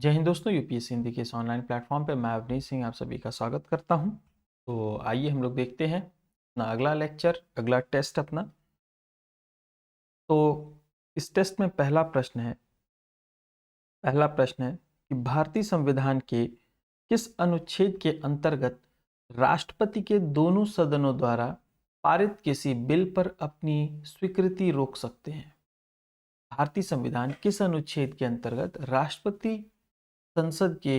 जय हिंद दोस्तों, यूपीएससी हिंदी के इस ऑनलाइन प्लेटफॉर्म पे मैं अवनीत सिंह आप सभी का स्वागत करता हूं। तो आइए हम लोग देखते हैं अपना अगला लेक्चर, अगला टेस्ट अपना। तो इस टेस्ट में पहला प्रश्न है कि भारतीय संविधान के किस अनुच्छेद के अंतर्गत राष्ट्रपति के दोनों सदनों द्वारा पारित किसी बिल पर अपनी स्वीकृति रोक सकते हैं। भारतीय संविधान किस अनुच्छेद के अंतर्गत राष्ट्रपति संसद के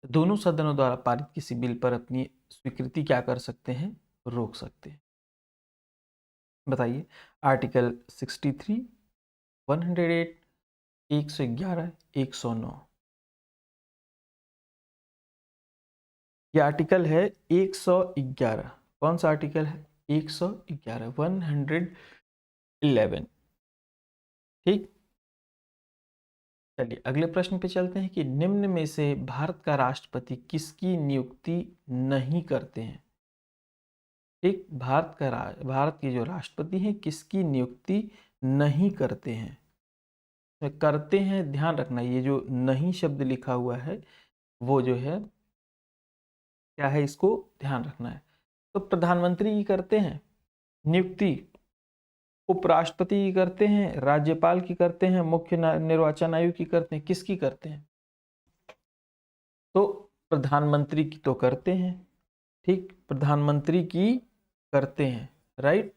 दोनों सदनों द्वारा पारित किसी बिल पर अपनी स्वीकृति क्या कर सकते हैं, रोक सकते हैं। बताइए। आर्टिकल 63, 108, 111, 109। ये आर्टिकल है 111। कौन सा आर्टिकल है? 111, 111। ठीक। चलिए अगले प्रश्न पे चलते हैं कि निम्न में से भारत का राष्ट्रपति किसकी नियुक्ति नहीं करते हैं। ठीक, भारत के जो राष्ट्रपति हैं किसकी नियुक्ति नहीं करते हैं। करते हैं, ध्यान रखना, ये जो नहीं शब्द लिखा हुआ है वो जो है क्या है, इसको ध्यान रखना है। तो प्रधानमंत्री की करते हैं नियुक्ति, उपराष्ट्रपति की करते हैं, राज्यपाल की करते हैं, मुख्य निर्वाचन आयोग की करते हैं। किसकी करते हैं? तो प्रधानमंत्री की तो करते हैं। ठीक, प्रधानमंत्री की करते हैं, राइट।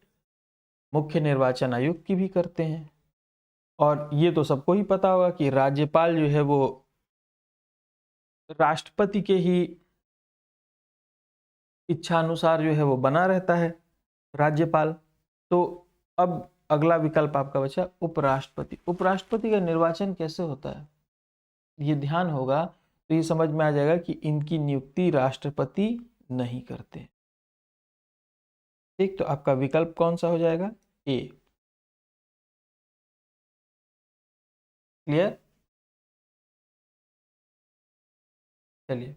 मुख्य निर्वाचन आयोग की भी करते हैं। और ये तो सबको ही पता होगा कि राज्यपाल जो है वो राष्ट्रपति के ही इच्छा अनुसार जो है वो बना रहता है राज्यपाल। तो अब अगला विकल्प आपका बचा उपराष्ट्रपति। उपराष्ट्रपति का निर्वाचन कैसे होता है ये ध्यान होगा तो ये समझ में आ जाएगा कि इनकी नियुक्ति राष्ट्रपति नहीं करते। ठीक, तो आपका विकल्प कौन सा हो जाएगा? ए। क्लियर? चलिए,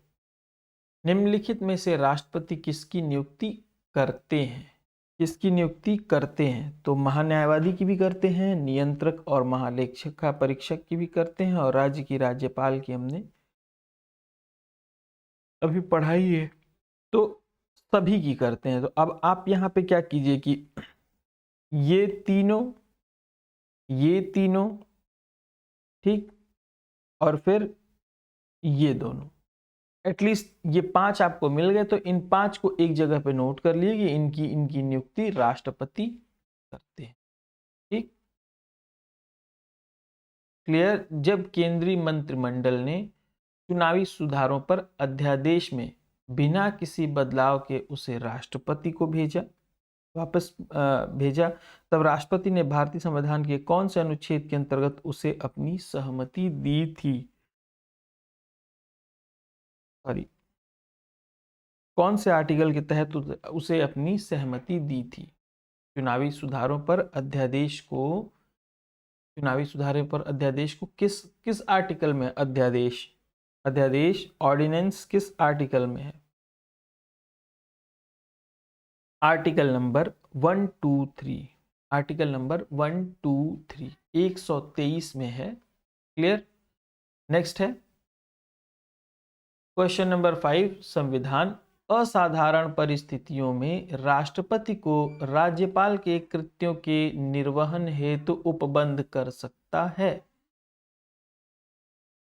निम्नलिखित में से राष्ट्रपति किसकी नियुक्ति करते हैं? किसकी नियुक्ति करते हैं? तो महान्यायवादी की भी करते हैं, नियंत्रक और महालेखा परीक्षक की भी करते हैं, और राज्य की राज्यपाल की हमने अभी पढ़ाई है। तो सभी की करते हैं। तो अब आप यहाँ पे क्या कीजिए कि ये तीनों, ठीक, और फिर ये दोनों, एटलीस्ट ये 5 आपको मिल गए। तो इन 5 को एक जगह पे नोट कर लिए कि इनकी इनकी नियुक्ति राष्ट्रपति करते हैं। ठीक, क्लियर? जब केंद्रीय मंत्रिमंडल ने चुनावी सुधारों पर अध्यादेश में बिना किसी बदलाव के उसे राष्ट्रपति को भेजा, तब राष्ट्रपति ने भारतीय संविधान के कौन से अनुच्छेद के अंतर्गत उसे अपनी सहमति दी थी? सॉरी, कौन से आर्टिकल के तहत उसे अपनी सहमति दी थी? चुनावी सुधारों पर अध्यादेश को किस किस आर्टिकल में? अध्यादेश ऑर्डिनेंस किस आर्टिकल में है? Article number 123। आर्टिकल नंबर 123 123 में है। क्लियर? नेक्स्ट है क्वेश्चन नंबर 5। संविधान असाधारण परिस्थितियों में राष्ट्रपति को राज्यपाल के कृत्यों के निर्वहन हेतु उपबंध कर सकता है।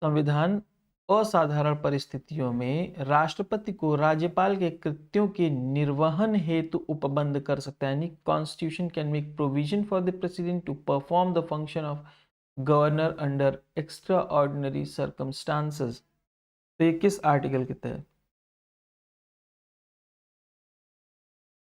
संविधान असाधारण परिस्थितियों में राष्ट्रपति को राज्यपाल के कृत्यों के निर्वहन हेतु उपबंध कर सकता है। यानी constitution can make provision for the president to perform the function of governor under extraordinary circumstances. तो ये किस आर्टिकल के तहत?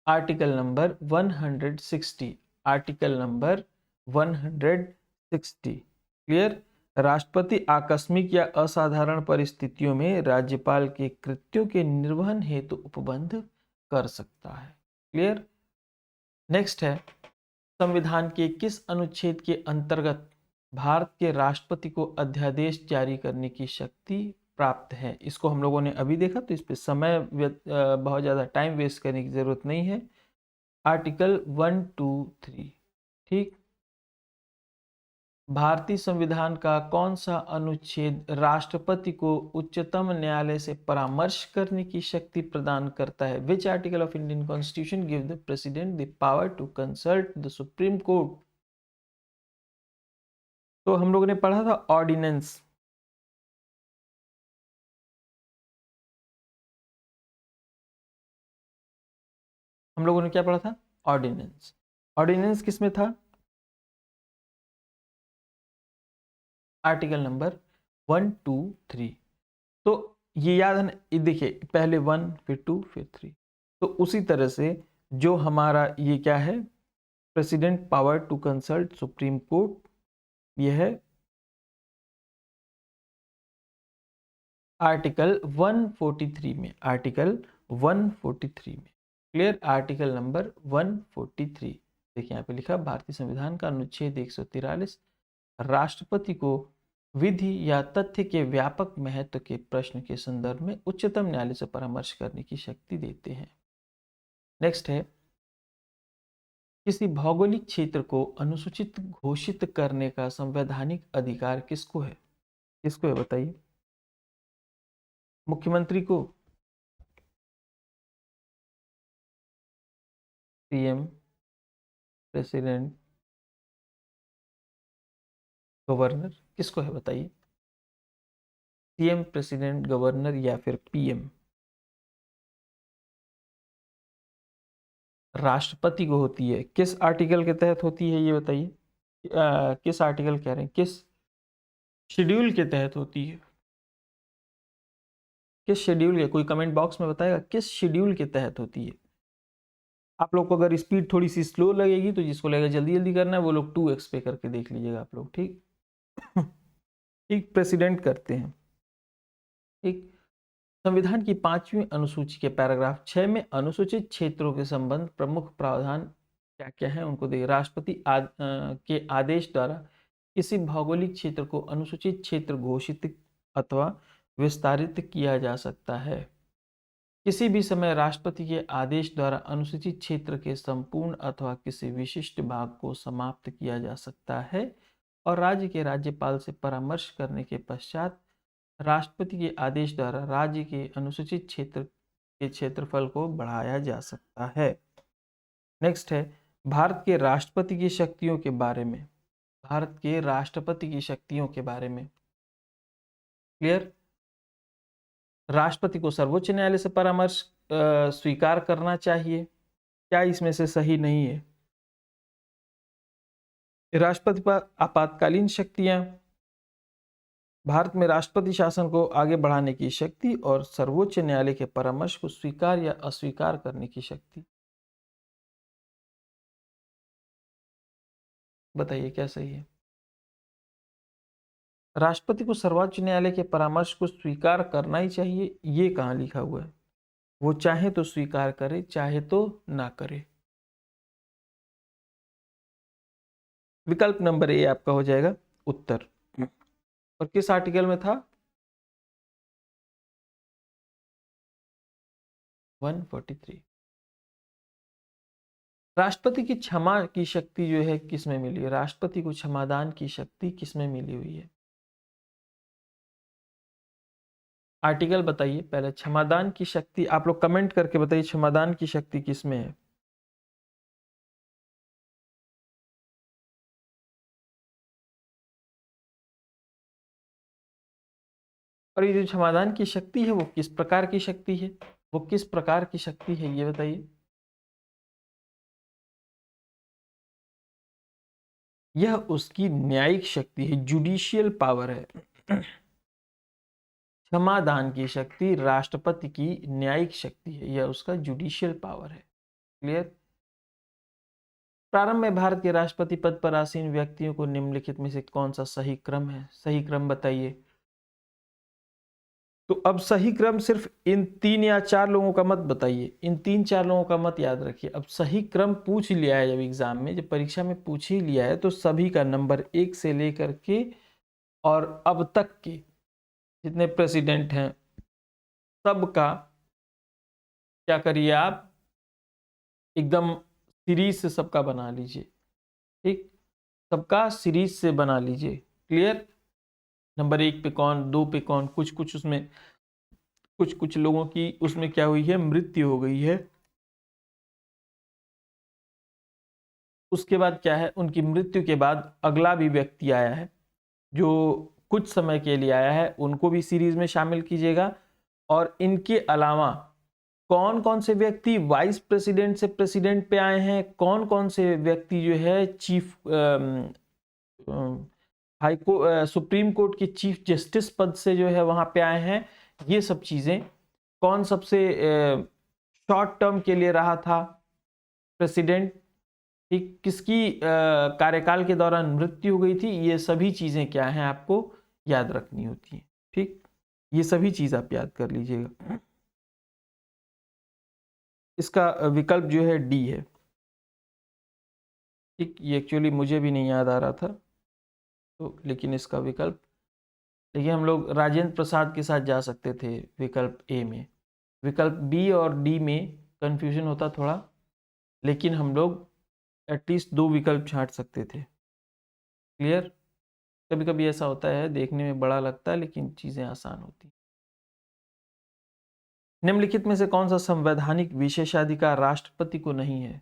Article number 160। Article number 160। Clear? राष्ट्रपति आकस्मिक या असाधारण परिस्थितियों में राज्यपाल के कृत्यों के निर्वहन हेतु उपबंध कर सकता है। क्लियर? नेक्स्ट है संविधान के किस अनुच्छेद के अंतर्गत भारत के राष्ट्रपति को अध्यादेश जारी करने की शक्ति प्राप्त है? इसको हम लोगों ने अभी देखा, तो इस पे बहुत ज़्यादा टाइम वेस्ट करने की ज़रूरत नहीं है। आर्टिकल 123। ठीक, भारतीय संविधान का कौन सा अनुच्छेद राष्ट्रपति को उच्चतम न्यायालय से परामर्श करने की शक्ति प्रदान करता है? Which article of Indian constitution give the president the power to consult the supreme court? तो हम लोगों ने पढ़ा था ऑर्डिनेंस। हम लोगों ने क्या पढ़ा था? ऑर्डिनेंस। ऑर्डिनेंस किस में था? Article number 1, 2, 3। तो ये याद है ना, ये देखिए पहले 1 फिर 2 फिर 3। तो उसी तरह से जो हमारा ये क्या है, president power to consult supreme court, ये है आर्टिकल 143 में, आर्टिकल 143 में। क्लियर? Article number 143। देखिए यहाँ पे लिखा, भारतीय संविधान का अनुच्छेद 143 राष्ट्रपति को विधि या तथ्य के व्यापक महत्व के प्रश्न के संदर्भ में उच्चतम न्यायालय से परामर्श करने की शक्ति देते हैं। नेक्स्ट है, किसी भौगोलिक क्षेत्र को अनुसूचित घोषित करने का संवैधानिक अधिकार किसको है? किसको है बताइए? मुख्यमंत्री को, सीएम, प्रेसिडेंट, गवर्नर, किसको है बताइए? सीएम, प्रेसिडेंट, गवर्नर या फिर पीएम? राष्ट्रपति को होती है। किस आर्टिकल के तहत होती है ये बताइए? किस आर्टिकल कह रहे हैं, किस शेड्यूल के तहत होती है? किस शेड्यूल के, कोई कमेंट बॉक्स में बताएगा किस शेड्यूल के तहत होती है? आप लोग को अगर स्पीड थोड़ी सी स्लो लगेगी तो जिसको लगेगा जल्दी जल्दी करना है वो लोग 2x पे करके देख लीजिएगा आप लोग, ठीक? ठीक, प्रेसिडेंट करते हैं। ठीक, संविधान की 5वीं अनुसूची के पैराग्राफ 6 में अनुसूचित क्षेत्रों के संबंध प्रमुख प्रावधान क्या क्या है उनको देखिए। राष्ट्रपति के आदेश द्वारा किसी भौगोलिक क्षेत्र को अनुसूचित क्षेत्र घोषित अथवा विस्तारित किया जा सकता है। किसी भी समय राष्ट्रपति के आदेश द्वारा अनुसूचित क्षेत्र के संपूर्ण अथवा किसी विशिष्ट भाग को समाप्त किया जा सकता है और राज्य के राज्यपाल से परामर्श करने के पश्चात राष्ट्रपति के आदेश द्वारा राज्य के अनुसूचित क्षेत्र के क्षेत्रफल को बढ़ाया जा सकता है। नेक्स्ट है, भारत के राष्ट्रपति की शक्तियों के बारे में। भारत के राष्ट्रपति की शक्तियों के बारे में क्लियर? राष्ट्रपति को सर्वोच्च न्यायालय से परामर्श स्वीकार करना चाहिए, क्या इसमें से सही नहीं है? राष्ट्रपति पर आपातकालीन शक्तियां, भारत में राष्ट्रपति शासन को आगे बढ़ाने की शक्ति और सर्वोच्च न्यायालय के परामर्श को स्वीकार या अस्वीकार करने की शक्ति। बताइए क्या सही है? राष्ट्रपति को सर्वोच्च न्यायालय के परामर्श को स्वीकार करना ही चाहिए, ये कहाँ लिखा हुआ है? वो चाहे तो स्वीकार करे, चाहे तो ना करे। विकल्प नंबर ए आपका हो जाएगा उत्तर। और किस आर्टिकल में था? 143। राष्ट्रपति की क्षमा की शक्ति जो है किस में मिली है? राष्ट्रपति को क्षमादान की शक्ति किस में मिली हुई है? आर्टिकल बताइए पहले। क्षमादान की शक्ति आप लोग कमेंट करके बताइए, क्षमादान की शक्ति किस में है? और ये जो क्षमादान की शक्ति है वो किस प्रकार की शक्ति है? वो किस प्रकार की शक्ति है ये बताइए। यह उसकी न्यायिक शक्ति है, जुडिशियल पावर है। क्षमादान की शक्ति राष्ट्रपति की न्यायिक शक्ति है, यह उसका जुडिशियल पावर है। क्लियर? प्रारंभ में भारत के राष्ट्रपति पद पर आसीन व्यक्तियों को निम्नलिखित में से कौन सा सही क्रम है? सही क्रम बताइए। तो अब सही क्रम सिर्फ इन 3 या 4 लोगों का मत बताइए, इन 3-4 लोगों का मत याद रखिए। अब सही क्रम पूछ लिया है, जब एग्जाम में, जब परीक्षा में पूछ ही लिया है तो सभी का नंबर 1 से लेकर के और अब तक के जितने प्रेसिडेंट हैं सबका क्या करिए आप, एकदम सीरीज से सबका बना लीजिए। ठीक, सबका सीरीज से बना लीजिए। क्लियर? नंबर 1 पे कौन, 2 पे कौन, कुछ कुछ उसमें कुछ कुछ लोगों की उसमें क्या हुई है, मृत्यु हो गई है। उसके बाद क्या है, उनकी मृत्यु के बाद अगला भी व्यक्ति आया है जो कुछ समय के लिए आया है, उनको भी सीरीज में शामिल कीजिएगा। और इनके अलावा कौन कौन से व्यक्ति वाइस प्रेसिडेंट से प्रेसिडेंट पे आए हैं, कौन कौन से व्यक्ति जो है चीफ सुप्रीम कोर्ट के चीफ जस्टिस पद से जो है वहां पे आए हैं, ये सब चीजें, कौन सबसे शॉर्ट टर्म के लिए रहा था प्रेसिडेंट, ठीक, किसकी कार्यकाल के दौरान मृत्यु हो गई थी, ये सभी चीजें क्या हैं आपको याद रखनी होती हैं। ठीक, ये सभी चीज आप याद कर लीजिएगा। इसका विकल्प जो है डी है। ठीक, ये एक्चुअली मुझे भी नहीं याद आ रहा था तो, लेकिन इसका विकल्प, देखिए हम लोग राजेंद्र प्रसाद के साथ जा सकते थे विकल्प ए में, विकल्प बी और डी में कंफ्यूजन होता थोड़ा, लेकिन हम लोग एटलीस्ट 2 विकल्प छांट सकते थे। क्लियर? कभी कभी ऐसा होता है, देखने में बड़ा लगता है लेकिन चीजें आसान होती। निम्नलिखित में से कौन सा संवैधानिक विशेषाधिकार राष्ट्रपति को नहीं है?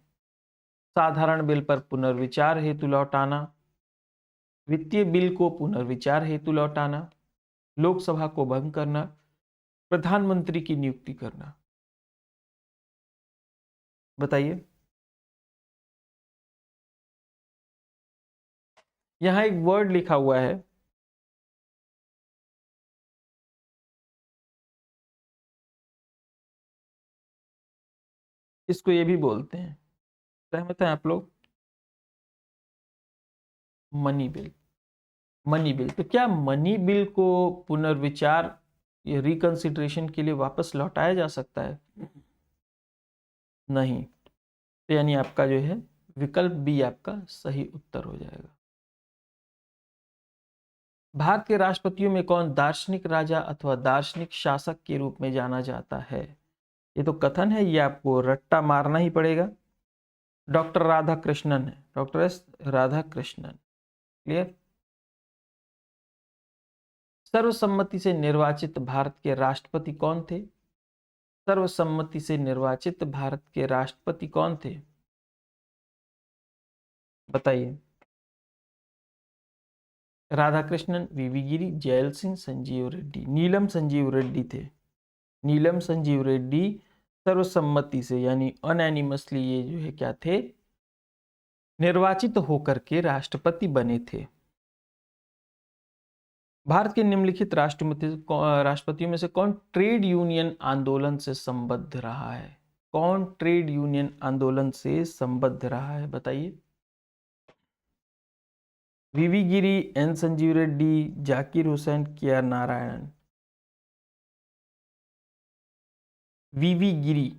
साधारण बिल पर पुनर्विचार हेतु लौटाना, वित्तीय बिल को पुनर्विचार हेतु लौटाना, लोकसभा को भंग करना, प्रधानमंत्री की नियुक्ति करना। बताइए। यहां एक वर्ड लिखा हुआ है, इसको ये भी बोलते हैं, सहमत हैं आप लोग? Money bill. मनी बिल, तो क्या मनी बिल को पुनर्विचार या रिकंसिडरेशन के लिए वापस लौटाया जा सकता है? नहीं। तो यानी आपका जो है विकल्प बी आपका सही उत्तर हो जाएगा। भारत के राष्ट्रपतियों में कौन दार्शनिक राजा अथवा दार्शनिक शासक के रूप में जाना जाता है? ये तो कथन है, ये आपको रट्टा मारना ही पड़ेगा। डॉक्टर राधाकृष्णन है, डॉक्टर एस राधाकृष्णन। क्लियर? सर्वसम्मति से निर्वाचित भारत के राष्ट्रपति कौन थे? सर्वसम्मति से निर्वाचित भारत के राष्ट्रपति कौन थे? बताइए। राधाकृष्णन, वीवी गिरी, जयल सिंह, संजीव रेड्डी। नीलम संजीव रेड्डी थे। नीलम संजीव रेड्डी सर्वसम्मति से यानी अनएनिमसली ये जो है क्या थे, निर्वाचित होकर के राष्ट्रपति बने थे। भारत के निम्नलिखित राष्ट्रपतियों में से कौन ट्रेड यूनियन आंदोलन से संबद्ध रहा है? कौन ट्रेड यूनियन आंदोलन से संबद्ध रहा है? बताइए। वीवी गिरी, एन संजीव रेड्डी, जाकिर हुसैन, के आर नारायणन। वीवी गिरी,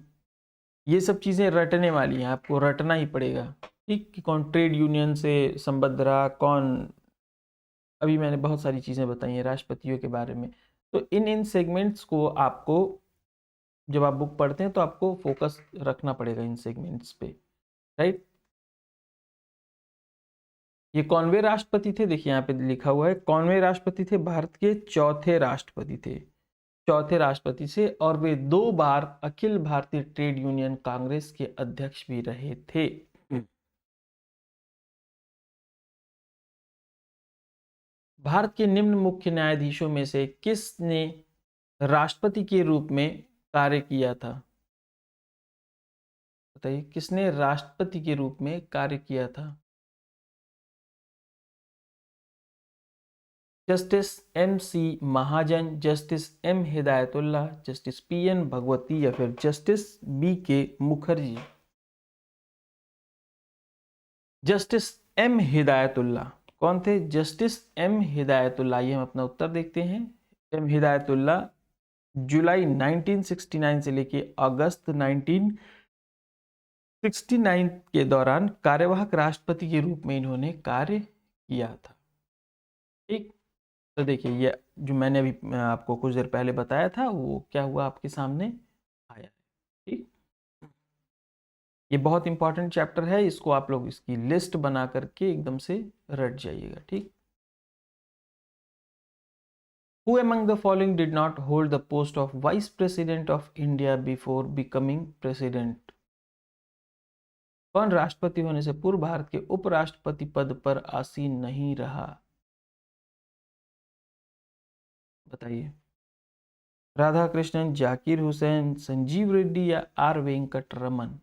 ये सब चीजें रटने वाली हैं, आपको रटना ही पड़ेगा। ठीक, कि कौन ट्रेड यूनियन से संबद्ध रहा, कौन, अभी मैंने बहुत सारी चीजें बताई हैं राष्ट्रपतियों के बारे में। तो इन इन सेगमेंट्स को आपको, जब आप बुक पढ़ते हैं तो आपको फोकस रखना पड़ेगा इन सेगमेंट्स पे, राइट? ये कौनवे राष्ट्रपति थे? देखिए यहाँ पे लिखा हुआ है, कौनवे राष्ट्रपति थे? भारत के चौथे राष्ट्रपति थे, चौथे राष्ट्रपति से, और वे 2 बार अखिल भारतीय ट्रेड यूनियन कांग्रेस के अध्यक्ष भी रहे थे। भारत के निम्न मुख्य न्यायाधीशों में से किसने राष्ट्रपति के रूप में कार्य किया था? बताइए, किसने राष्ट्रपति के रूप में कार्य किया था? Justice M C Mahajan, justice M Hidayatullah, justice P N Bhagwati, या फिर जस्टिस बी के मुखर्जी? जस्टिस एम हिदायतुल्ला कौन थे? जस्टिस एम हिदायतुल्ला, ये हम अपना उत्तर देखते हैं। एम हिदायतुल्ला जुलाई 1969 से लेके अगस्त 1969 के दौरान कार्यवाहक राष्ट्रपति के रूप में इन्होंने कार्य किया था। ठीक, तो देखिए ये जो मैंने अभी आपको कुछ देर पहले बताया था वो क्या हुआ, आपके सामने आया। ठीक, ये बहुत इंपॉर्टेंट चैप्टर है, इसको आप लोग इसकी लिस्ट बना करके एकदम से रट जाइएगा, ठीक। Who among the following did not hold the post of Vice President of India before becoming President? कौन राष्ट्रपति होने से पूर्व भारत के उपराष्ट्रपति पद पर आसीन नहीं रहा? बताइए। राधाकृष्णन, जाकिर हुसैन, संजीव रेड्डी या आर वेंकट रमन?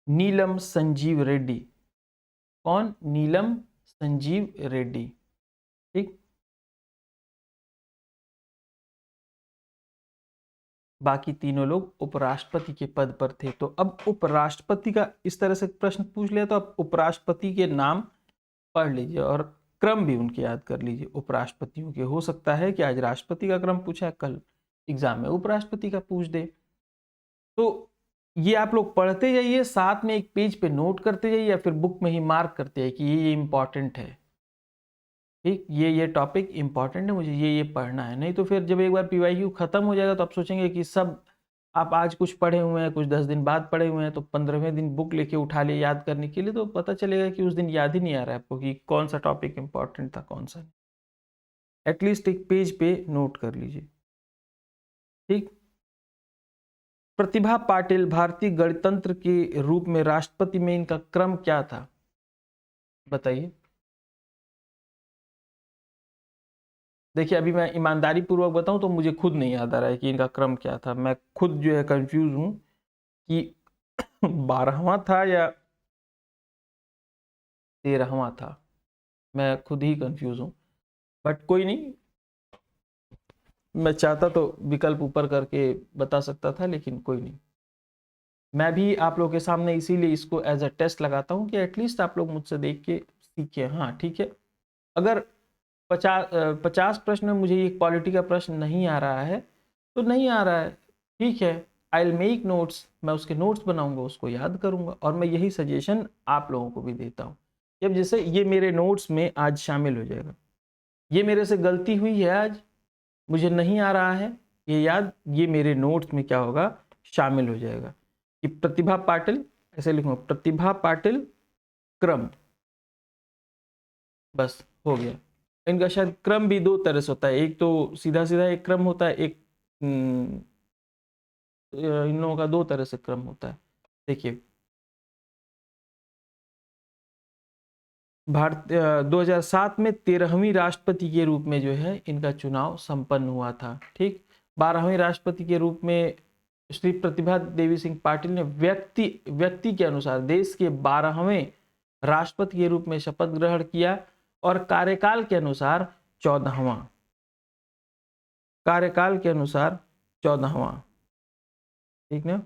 नीलम संजीव रेड्डी। कौन? नीलम संजीव रेड्डी, ठीक। बाकी तीनों लोग उपराष्ट्रपति के पद पर थे। तो अब उपराष्ट्रपति का इस तरह से प्रश्न पूछ लिया तो आप उपराष्ट्रपति के नाम पढ़ लीजिए और क्रम भी उनके याद कर लीजिए उपराष्ट्रपतियों के। हो सकता है कि आज राष्ट्रपति का क्रम पूछा है, कल एग्जाम में उपराष्ट्रपति का पूछ दे। तो ये आप लोग पढ़ते जाइए, साथ में एक पेज पे नोट करते जाइए या फिर बुक में ही मार्क करते हैं कि ये इंपॉर्टेंट है, ठीक। ये टॉपिक इंपॉर्टेंट है, मुझे ये पढ़ना है। नहीं तो फिर जब एक बार पीवाईक्यू खत्म हो जाएगा तो आप सोचेंगे कि सब आप आज कुछ पढ़े हुए हैं, कुछ 10 दिन बाद पढ़े हुए हैं, तो 15वें दिन बुक लेके उठा लिए याद करने के लिए, तो पता चलेगा कि उस दिन याद ही नहीं आ रहा है आपको कि कौन सा टॉपिक इंपॉर्टेंट था कौन सा नहीं। एटलीस्ट एक पेज पे नोट कर लीजिए, ठीक। प्रतिभा पाटिल भारतीय गणतंत्र के रूप में राष्ट्रपति में इनका क्रम क्या था? बताइए। देखिए अभी मैं ईमानदारी पूर्वक बताऊं तो मुझे खुद नहीं याद आ रहा है कि इनका क्रम क्या था। मैं खुद जो है कंफ्यूज हूं कि 12वां था या 13वां था, मैं खुद ही कंफ्यूज हूं। बट कोई नहीं, मैं चाहता तो विकल्प ऊपर करके बता सकता था, लेकिन कोई नहीं। मैं भी आप लोगों के सामने इसीलिए इसको एज अ टेस्ट लगाता हूं कि एटलीस्ट आप लोग मुझसे देख के सीखे। हाँ ठीक है, अगर 50 प्रश्न में मुझे ये क्वालिटी का प्रश्न नहीं आ रहा है तो नहीं आ रहा है, ठीक है। आई विल मेक नोट्स, मैं उसके नोट्स बनाऊंगा, उसको याद करूंगा, और मैं यही सजेशन आप लोगों को भी देता हूँ। जब जैसे ये मेरे नोट्स में आज शामिल हो जाएगा, ये मेरे से गलती हुई है आज, मुझे नहीं आ रहा है ये याद, ये मेरे नोट्स में क्या होगा, शामिल हो जाएगा कि प्रतिभा पाटिल, ऐसे लिखूंगा प्रतिभा पाटिल क्रम, बस हो गया। इनका शायद क्रम भी दो तरह से होता है, एक तो सीधा सीधा एक क्रम होता है, एक इन लोगों का दो तरह से क्रम होता है। देखिए भारत 2007 में 13वीं राष्ट्रपति के रूप में जो है इनका चुनाव संपन्न हुआ था, ठीक। 12वें राष्ट्रपति के रूप में श्री प्रतिभा देवी सिंह पाटिल ने व्यक्ति के अनुसार देश के 12वें राष्ट्रपति के रूप में शपथ ग्रहण किया, और कार्यकाल के अनुसार 14वां, कार्यकाल के अनुसार 14वां, ठीक ना।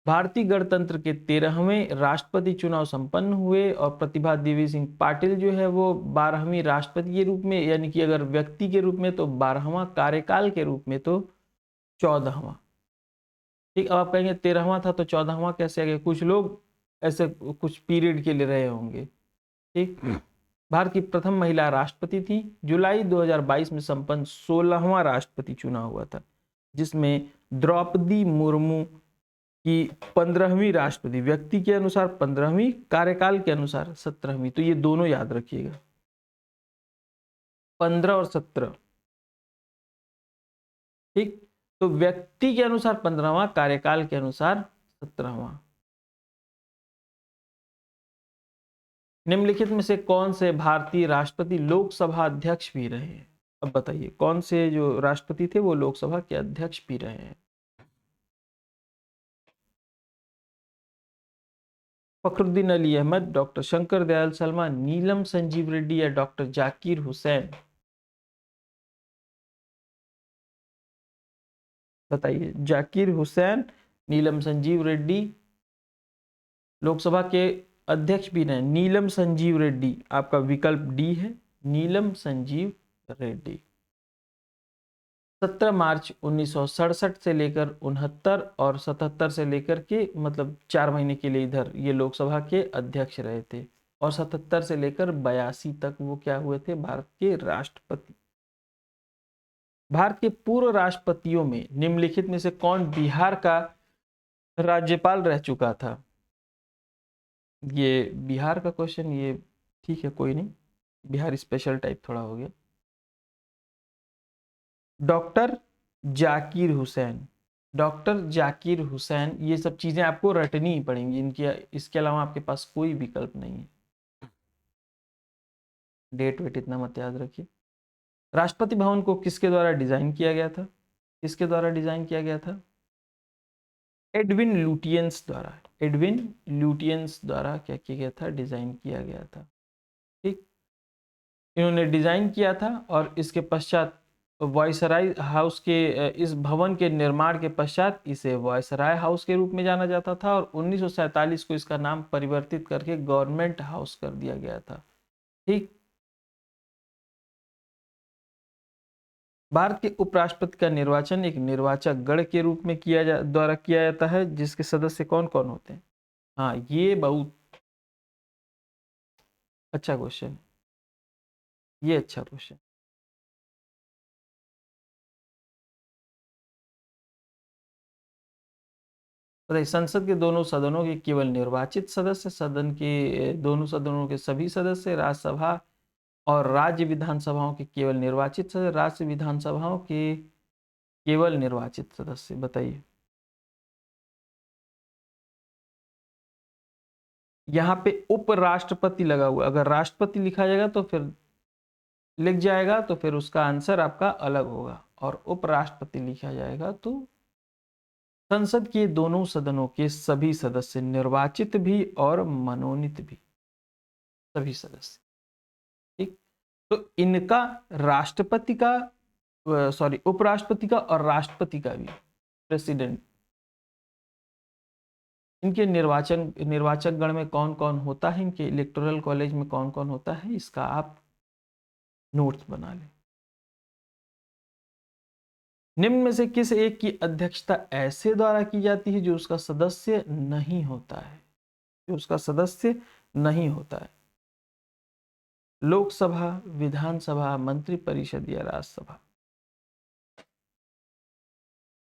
भारतीय गणतंत्र के 13वें राष्ट्रपति चुनाव संपन्न हुए और प्रतिभा देवी सिंह पाटिल जो है वो 12वीं राष्ट्रपति के रूप में, यानी कि अगर व्यक्ति के रूप में तो 12वां, कार्यकाल के रूप में तो 14वां, ठीक। अब आप कहेंगे 13वां था तो 14वां कैसे आ गया? कुछ लोग ऐसे कुछ पीरियड के लिए रहे होंगे, ठीक। भारत की प्रथम महिला राष्ट्रपति थी। जुलाई 2022 में संपन्न 16वां राष्ट्रपति चुनाव हुआ था, जिसमें द्रौपदी मुर्मू की 15वीं राष्ट्रपति, व्यक्ति के अनुसार 15वीं, कार्यकाल के अनुसार 17वीं। तो ये दोनों याद रखिएगा, 15 और 17, ठीक। तो व्यक्ति के अनुसार 15वां, कार्यकाल के अनुसार 17वां। निम्नलिखित में से कौन से भारतीय राष्ट्रपति लोकसभा अध्यक्ष भी रहे हैं? अब बताइए कौन से जो राष्ट्रपति थे वो लोकसभा के अध्यक्ष भी रहे हैं? फखरुद्दीन अली अहमद, डॉक्टर शंकर दयाल शर्मा, नीलम संजीव रेड्डी या डॉक्टर जाकिर हुसैन? बताइए। जाकिर हुसैन, नीलम संजीव रेड्डी, लोकसभा के अध्यक्ष भी रहे नीलम संजीव रेड्डी, आपका विकल्प डी है, नीलम संजीव रेड्डी। 17 मार्च 1967 से लेकर 69 और 77 से लेकर के, मतलब 4 महीने के लिए इधर ये लोकसभा के अध्यक्ष रहे थे, और 77 से लेकर 82 तक वो क्या हुए थे, भारत के राष्ट्रपति। भारत के पूर्व राष्ट्रपतियों में निम्नलिखित में से कौन बिहार का राज्यपाल रह चुका था? ये बिहार का क्वेश्चन, ये ठीक है, कोई नहीं, बिहार स्पेशल टाइप थोड़ा हो गया। डॉक्टर जाकिर हुसैन, डॉक्टर जाकिर हुसैन, ये सब चीजें आपको रटनी ही पड़ेंगी, इनके इसके अलावा आपके पास कोई विकल्प नहीं है। डेट वेट इतना मत याद रखिए। राष्ट्रपति भवन को किसके द्वारा डिजाइन किया गया था? किसके द्वारा डिजाइन किया गया था? एडविन लुटियंस द्वारा, एडविन लुटियंस द्वारा क्या किया गया था? डिजाइन किया गया था। ठीक, इन्होंने डिजाइन किया था और इसके पश्चात वायसराय हाउस के इस भवन के निर्माण के पश्चात इसे वायसराय हाउस के रूप में जाना जाता था और 1947 को इसका नाम परिवर्तित करके गवर्नमेंट हाउस कर दिया गया था। ठीक, भारत के उपराष्ट्रपति का निर्वाचन एक निर्वाचक गण के रूप में द्वारा किया जाता है, जिसके सदस्य कौन कौन होते हैं? हाँ, ये बहुत अच्छा क्वेश्चन, ये अच्छा क्वेश्चन। बताइए, संसद के दोनों सदनों के केवल निर्वाचित सदस्य, सदन के दोनों सदनों के सभी सदस्य, राज्यसभा और राज्य विधानसभाओं के केवल निर्वाचित सदस्य, राज्य विधानसभाओं के केवल निर्वाचित सदस्य। बताइए, यहाँ पे उपराष्ट्रपति लगा हुआ, अगर राष्ट्रपति लिखा जाएगा तो फिर लिख जाएगा तो फिर उसका आंसर आपका अलग होगा, और उपराष्ट्रपति लिखा जाएगा तो संसद के दोनों सदनों के सभी सदस्य, निर्वाचित भी और मनोनीत भी, सभी सदस्य। ठीक, तो इनका राष्ट्रपति का, सॉरी, उपराष्ट्रपति का और राष्ट्रपति का भी, प्रेसिडेंट, इनके निर्वाचक गण में कौन कौन होता है, इनके इलेक्टोरल कॉलेज में कौन कौन होता है, इसका आप नोट्स बना लें। निम्न में से किस एक की अध्यक्षता ऐसे द्वारा की जाती है जो उसका सदस्य नहीं होता है? जो उसका सदस्य नहीं होता है। लोकसभा, विधानसभा, मंत्रिपरिषद या राज्यसभा?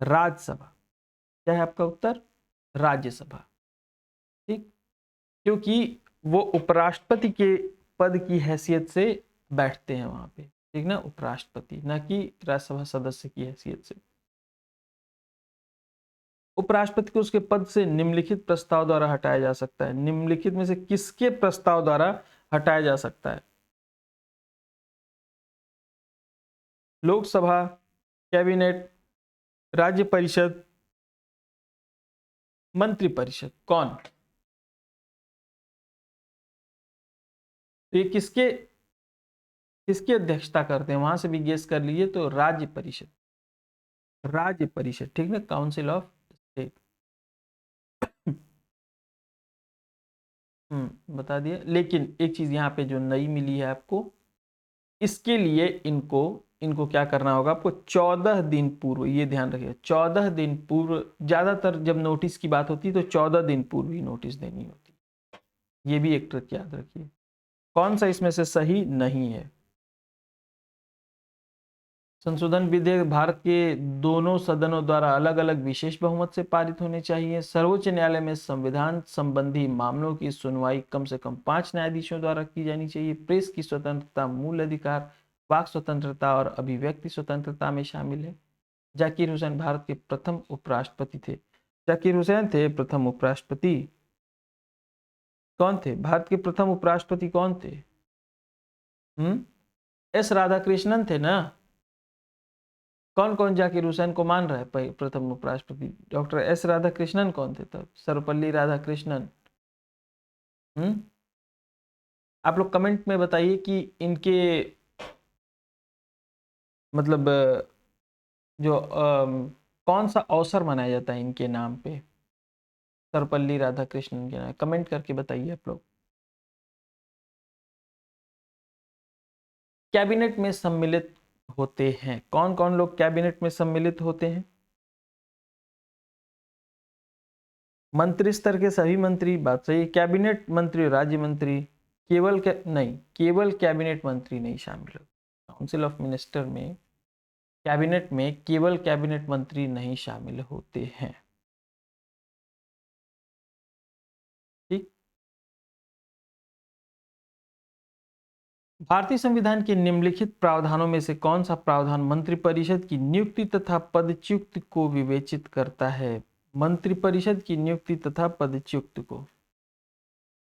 राज्यसभा। क्या है आपका उत्तर? राज्यसभा। ठीक, क्योंकि वो उपराष्ट्रपति के पद की हैसियत से बैठते हैं वहां पे, ठीक ना, उपराष्ट्रपति, ना कि राज्यसभा सदस्य की हैसियत से। उपराष्ट्रपति को उसके पद से निम्नलिखित प्रस्ताव द्वारा हटाया जा सकता है। निम्नलिखित में से किसके प्रस्ताव द्वारा हटाया जा सकता है? लोकसभा, कैबिनेट, राज्य परिषद, मंत्रिपरिषद? कौन? तो ये किसके किसकी अध्यक्षता करते हैं, वहां से भी गेस कर लीजिए, तो राज्य परिषद, राज्य परिषद, ठीक ना, काउंसिल ऑफ स्टेट। बता दिया। लेकिन एक चीज यहाँ पे जो नई मिली है आपको, इसके लिए इनको इनको क्या करना होगा आपको? 14 दिन पूर्व, ये ध्यान रखिए, 14 दिन पूर्व, ज्यादातर जब नोटिस की बात होती है तो 14 दिन पूर्व ही नोटिस देनी होती है। ये भी एक ट्रिक याद रखिए। कौन सा इसमें से सही नहीं है? संशोधन विधेयक भारत के दोनों सदनों द्वारा अलग अलग विशेष बहुमत से पारित होने चाहिए। सर्वोच्च न्यायालय में संविधान संबंधी मामलों की सुनवाई कम से कम 5 न्यायाधीशों द्वारा की जानी चाहिए। प्रेस की स्वतंत्रता, मूल अधिकार, वाक स्वतंत्रता और अभिव्यक्ति स्वतंत्रता में शामिल है। जाकिर हुसैन भारत के प्रथम उपराष्ट्रपति थे। जाकिर हुसैन थे प्रथम उपराष्ट्रपति। कौन थे भारत के प्रथम उपराष्ट्रपति? कौन थे? एस राधाकृष्णन थे ना। कौन कौन जाकिर हुसैन को मान रहा है प्रथम उपराष्ट्रपति? डॉक्टर एस राधाकृष्णन कौन थे तब? सर्वपल्ली राधाकृष्णन। आप लोग कमेंट में बताइए कि इनके मतलब जो कौन सा अवसर मनाया जाता है इनके नाम पे, सर्वपल्ली राधाकृष्णन के नाम, कमेंट करके बताइए आप लोग। कैबिनेट में सम्मिलित होते हैं, कौन कौन लोग कैबिनेट में सम्मिलित होते हैं? मंत्री स्तर के सभी मंत्री, बात सही। कैबिनेट मंत्री, राज्य मंत्री, नहीं, केवल कैबिनेट मंत्री नहीं शामिल हो। काउंसिल ऑफ मिनिस्टर में कैबिनेट में केवल कैबिनेट मंत्री नहीं शामिल होते हैं। ठीक। भारतीय संविधान के निम्नलिखित प्रावधानों में से कौन सा प्रावधान मंत्रिपरिषद की नियुक्ति तथा पदच्युति को विवेचित करता है? मंत्रिपरिषद की नियुक्ति तथा पदच्युति को,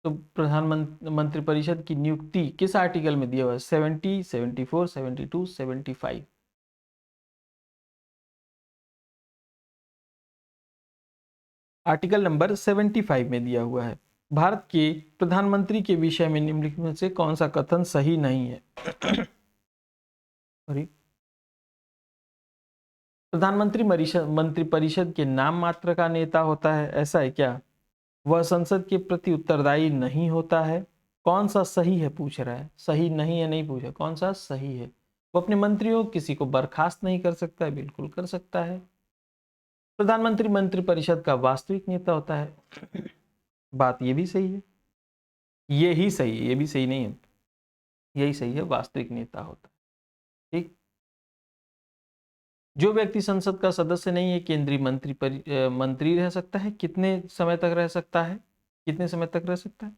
तो प्रधानमंत्री मंत्रिपरिषद की नियुक्ति किस आर्टिकल में दिया हुआ है? 70, 74, 72, 75। आर्टिकल नंबर 75 में दिया हुआ है। भारत के प्रधानमंत्री के विषय में निम्नलिखित में से कौन सा कथन सही नहीं है? सॉरी, प्रधानमंत्री मंत्रिपरिषद के नाम मात्र का नेता होता है, ऐसा है क्या? वह संसद के प्रति उत्तरदायी नहीं होता है। कौन सा सही है पूछ रहा है, सही नहीं है नहीं पूछा, कौन सा सही है? वो अपने मंत्रियों किसी को बर्खास्त नहीं कर सकता है, बिल्कुल कर सकता है। प्रधानमंत्री मंत्रिपरिषद का वास्तविक नेता होता है, बात ये भी सही है, ये ही सही है, ये भी सही नहीं है, यही सही है, वास्तविक नेता होता है। ठीक। जो व्यक्ति संसद का सदस्य नहीं है केंद्रीय मंत्री रह सकता है, कितने समय तक रह सकता है? कितने समय तक रह सकता है?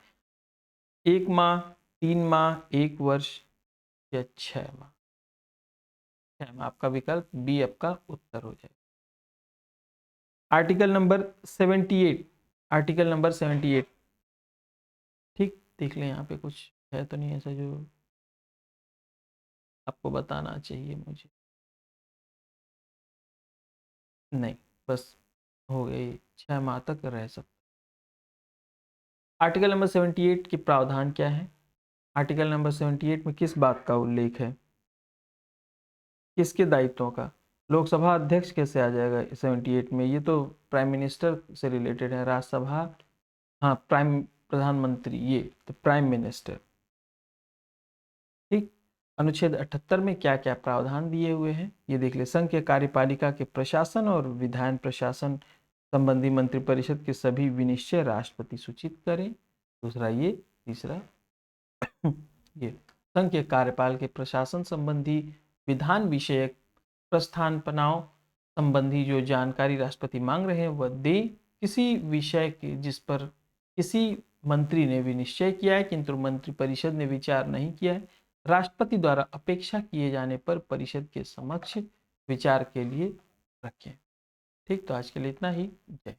1 माह, 3 माह, 1 वर्ष या 6 माह? 6 माह आपका विकल्प बी आपका उत्तर हो जाए। Article number 78, article number 78। ठीक, देख लें यहाँ पे कुछ है तो नहीं ऐसा जो आपको बताना चाहिए मुझे? नहीं, बस हो गई, 6 माह तक रह सकते। आर्टिकल नंबर 78 के प्रावधान क्या है? आर्टिकल नंबर 78 में किस बात का उल्लेख है, किसके दायित्वों का? लोकसभा अध्यक्ष कैसे आ जाएगा 78 में? ये तो प्राइम मिनिस्टर से रिलेटेड है। राज्यसभा, हाँ, प्रधानमंत्री, ये तो प्राइम मिनिस्टर। ठीक। अनुच्छेद 78 में क्या क्या प्रावधान दिए हुए हैं ये देख ले। संघ के कार्यपालिका के प्रशासन और विधान प्रशासन संबंधी मंत्रिपरिषद के सभी विनिश्चय राष्ट्रपति सूचित करें। दूसरा ये, तीसरा ये संघ के कार्यपाल के प्रशासन संबंधी विधान विषयक प्रस्थापनाओं संबंधी जो जानकारी राष्ट्रपति मांग रहे हैं वह दे। किसी विषय के जिस पर किसी मंत्री ने विनिश्चय किया है किंतु मंत्रिपरिषद ने विचार नहीं किया है, राष्ट्रपति द्वारा अपेक्षा किए जाने पर परिषद के समक्ष विचार के लिए रखें। ठीक, तो आज के लिए इतना ही। जय।